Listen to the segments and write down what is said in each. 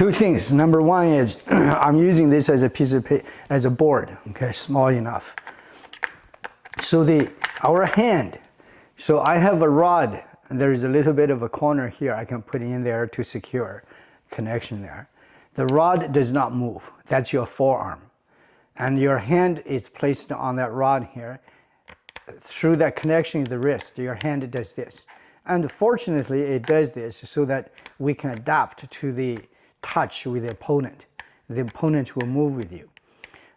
two things. Number one is I'm using this as a piece of paper, as a board, okay, small enough. So our hand, so I have a rod, and there's a little bit of a corner here I can put in there to secure connection there. The rod does not move. That's your forearm. And your hand is placed on that rod here. Through that connection in the wrist, your hand does this. And fortunately, it does this so that we can adapt to the touch with the opponent. The opponent will move with you.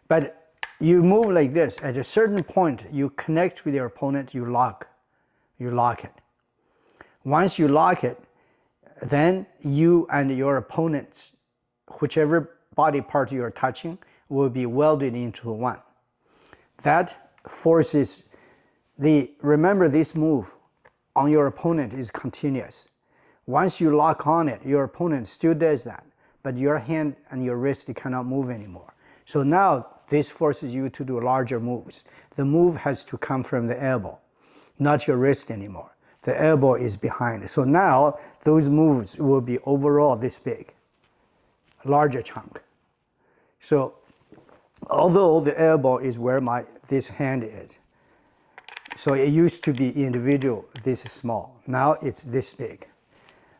But you move like this. At a certain point, you connect with your opponent, you lock. You lock it. Once you lock it, then you and your opponent's, whichever body part you are touching, will be welded into one. That forces remember this move on your opponent is continuous. Once you lock on it, your opponent still does that, but your hand and your wrist cannot move anymore. So now this forces you to do larger moves. The move has to come from the elbow, not your wrist anymore. The elbow is behind. So now those moves will be overall this big, larger chunk. So although the elbow is where this hand is, so it used to be individual, this is small. Now it's this big.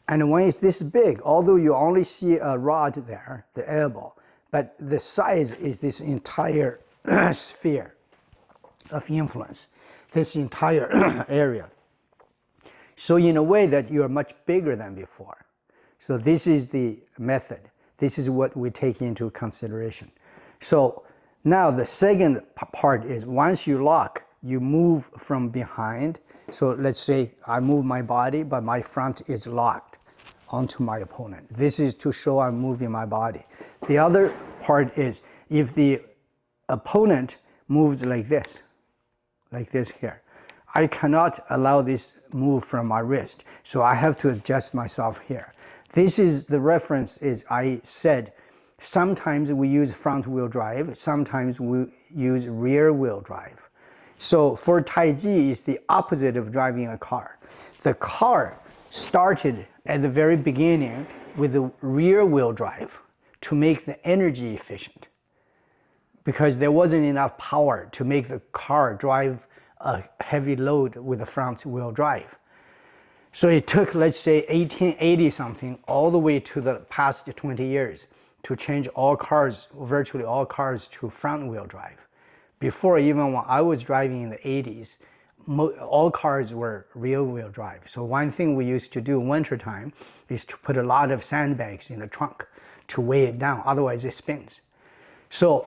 And when it's this big, although you only see a rod there, the elbow, but the size is this entire sphere of influence, this entire area. So in a way that you are much bigger than before. So this is the method. This is what we take into consideration. So now the second part is once you lock, you move from behind. So let's say I move my body, but my front is locked onto my opponent. This is to show I'm moving my body. The other part is if the opponent moves like this here, I cannot allow this move from my wrist. So I have to adjust myself here. This is the reference is I said, sometimes we use front wheel drive, sometimes we use rear wheel drive. So for Taiji, it's the opposite of driving a car. The car started at the very beginning with the rear wheel drive to make the energy efficient because there wasn't enough power to make the car drive a heavy load with a front wheel drive. So it took, let's say, 1880 something all the way to the past 20 years to change all cars, virtually all cars, to front wheel drive. Before, even when I was driving in the 80s, all cars were rear wheel drive. So one thing we used to do in wintertime is to put a lot of sandbags in the trunk to weigh it down, otherwise it spins. So